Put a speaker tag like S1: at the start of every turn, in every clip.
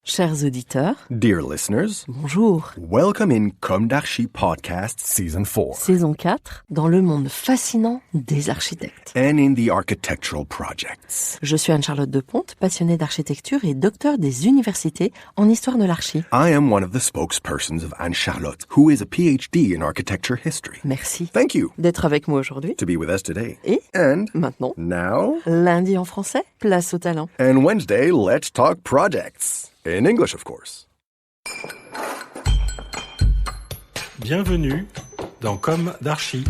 S1: Chers auditeurs,
S2: Dear listeners,
S1: bonjour.
S2: welcome in Comme d'Archi Podcast Season 4
S1: Saison 4, dans le monde fascinant des architectes.
S2: and in the architectural projects.
S1: Je suis Anne-Charlotte Deponte, passionnée d'architecture et docteur des universités en histoire de l'archi.
S2: I am one of the spokespersons of Anne-Charlotte, who is a PhD in architecture history.
S1: Merci
S2: Thank you
S1: d'être avec moi aujourd'hui.
S2: to be with us today.
S1: Et
S2: And
S1: maintenant,
S2: now,
S1: lundi en français, place au talent.
S2: and Wednesday, let's talk projects. In English, of course.
S3: Bienvenue dans Comme d'Archi.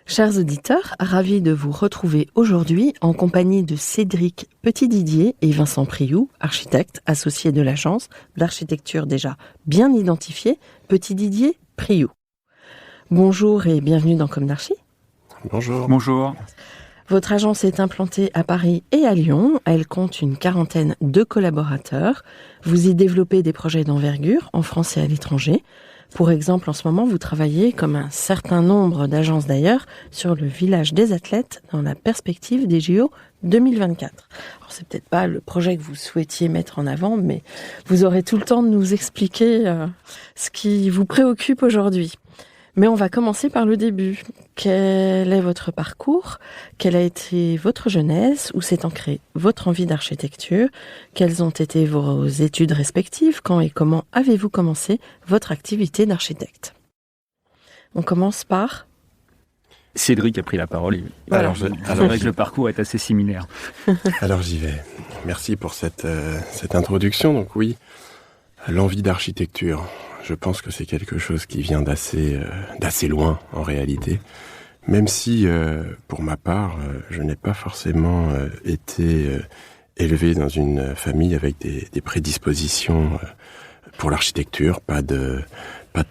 S1: Chers auditeurs, ravis de vous retrouver aujourd'hui en compagnie de Cédric Petit-Didier et Vincent Prioux, architectes associés de l'agence d'architecture déjà bien identifiée, Petit-Didier Prioux. Bonjour et bienvenue dans Comme d'Archi.
S3: Bonjour.
S4: Bonjour.
S1: Votre agence est implantée à Paris et à Lyon. Elle compte une quarantaine de collaborateurs. Vous y développez des projets d'envergure en France et à l'étranger. Pour exemple, en ce moment, vous travaillez, comme un certain nombre d'agences d'ailleurs, sur le village des athlètes dans la perspective des JO 2024. Alors, c'est peut-être pas le projet que vous souhaitiez mettre en avant, mais vous aurez tout le temps de nous expliquer ce qui vous préoccupe aujourd'hui. Mais on va commencer par le début. Quel est votre parcours ? Quelle a été votre jeunesse ? Où s'est ancrée votre envie d'architecture ? Quelles ont été vos études respectives ? Quand et comment avez-vous commencé votre activité d'architecte ? On commence par...
S4: Cédric a pris la parole.
S1: Voilà.
S4: C'est vrai que le parcours est assez similaire.
S3: Alors j'y vais. Merci pour cette introduction. Donc oui, l'envie d'architecture. Je pense que c'est quelque chose qui vient d'assez loin en réalité. Même si, pour ma part, je n'ai pas forcément été élevé dans une famille avec des prédispositions pour l'architecture. Pas de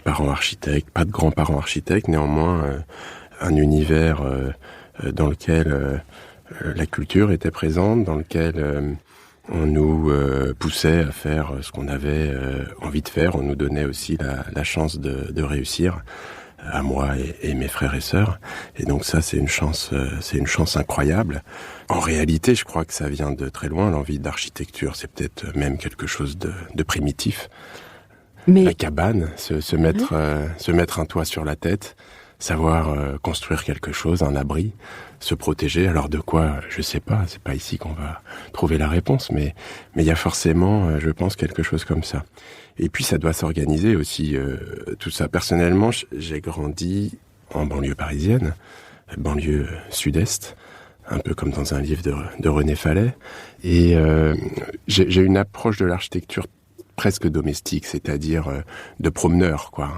S3: parents architectes, pas de grands-parents architectes. Néanmoins, un univers dans lequel la culture était présente, dans lequel... on nous poussait à faire ce qu'on avait envie de faire. On nous donnait aussi la chance de réussir, à moi et mes frères et sœurs. Et donc ça, c'est une chance incroyable. En réalité, je crois que ça vient de très loin. L'envie d'architecture, c'est peut-être même quelque chose de primitif.
S1: Mais...
S3: La cabane, se mettre un toit sur la tête, savoir construire quelque chose, un abri, se protéger. Alors de quoi, je sais pas, c'est pas ici qu'on va trouver la réponse, mais il y a forcément, je pense, quelque chose comme ça. Et puis ça doit s'organiser aussi, tout ça. Personnellement, j'ai grandi en banlieue parisienne, banlieue sud-est, un peu comme dans un livre de René Fallet, et j'ai une approche de l'architecture presque domestique, c'est-à-dire de promeneur, quoi.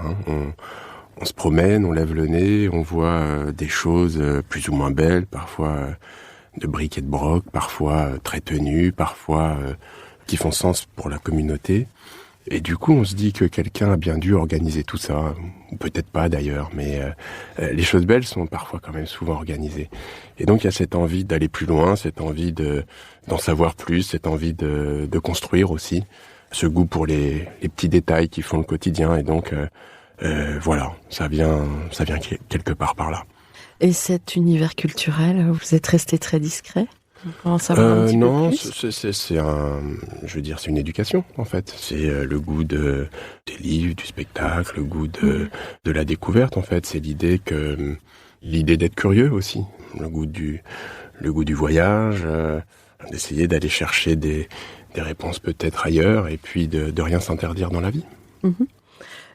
S3: On se promène, on lève le nez, on voit des choses plus ou moins belles, parfois de briques et de broc, parfois très tenues, parfois qui font sens pour la communauté. Et du coup, on se dit que quelqu'un a bien dû organiser tout ça, ou peut-être pas d'ailleurs, mais les choses belles sont parfois quand même souvent organisées. Et donc il y a cette envie d'aller plus loin, cette envie d'en savoir plus, cette envie de construire aussi, ce goût pour les petits détails qui font le quotidien, et donc... voilà, ça vient quelque part par là.
S1: Et cet univers culturel, vous êtes resté très discret ? On peut en savoir un petit
S3: non,
S1: peu plus ?
S3: c'est une éducation en fait. C'est le goût des livres, du spectacle, le goût de la découverte en fait. C'est l'idée d'être curieux aussi, le goût du voyage, d'essayer d'aller chercher des réponses peut-être ailleurs, et puis de rien s'interdire dans la vie.
S1: Mm-hmm.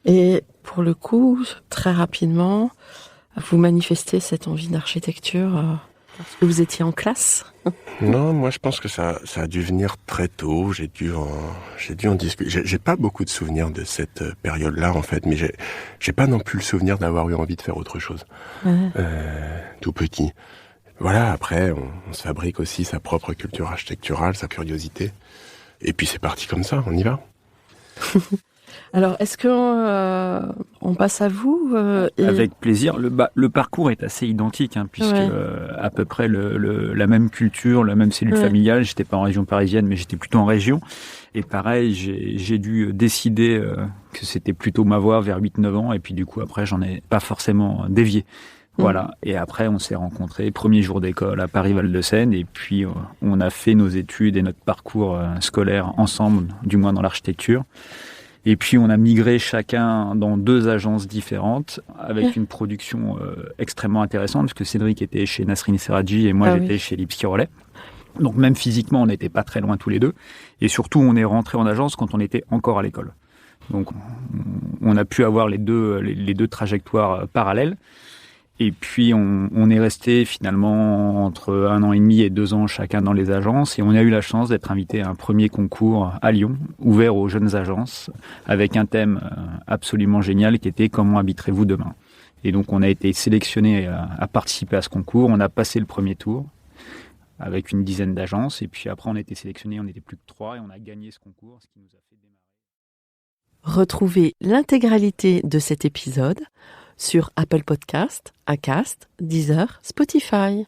S1: Et pour le coup, très rapidement, vous manifestez cette envie d'architecture parce que vous étiez en classe ?
S3: Non, moi je pense que ça a dû venir très tôt. J'ai dû en discuter. J'ai pas beaucoup de souvenirs de cette période-là en fait, mais j'ai pas non plus le souvenir d'avoir eu envie de faire autre chose.
S1: Ouais.
S3: Tout petit. Voilà. Après, on se fabrique aussi sa propre culture architecturale, sa curiosité. Et puis c'est parti comme ça. On y va.
S1: Alors, est-ce que on passe à vous
S4: Avec plaisir. Le parcours est assez identique, puisque
S1: ouais.
S4: À peu près la même culture, la même cellule familiale. J'étais pas en région parisienne, mais j'étais plutôt en région. Et pareil, j'ai dû décider que c'était plutôt ma voie vers 8-9 ans. Et puis du coup, après, j'en ai pas forcément dévié. Voilà. Et après, on s'est rencontrés, premier jour d'école à Paris-Val-de-Seine, et puis on a fait nos études et notre parcours scolaire ensemble, du moins dans l'architecture. Et puis on a migré chacun dans 2 agences différentes, avec une production extrêmement intéressante, parce que Cédric était chez Nasrin Serradji et moi j'étais chez Lipski Rollet. Donc même physiquement, on n'était pas très loin tous les deux. Et surtout, on est rentré en agence quand on était encore à l'école. Donc on a pu avoir les deux trajectoires parallèles. Et puis on est resté finalement entre 1 an et demi et 2 ans chacun dans les agences. Et on a eu la chance d'être invité à un premier concours à Lyon, ouvert aux jeunes agences, avec un thème absolument génial qui était « Comment habiterez-vous demain ?» Et donc on a été sélectionné à participer à ce concours. On a passé le premier tour avec une dizaine d'agences. Et puis après on a été sélectionné, on n'était plus que 3 et on a gagné ce concours, ce qui nous a fait démarrer.
S1: Retrouvez l'intégralité de cet épisode sur Apple Podcast, Acast, Deezer, Spotify.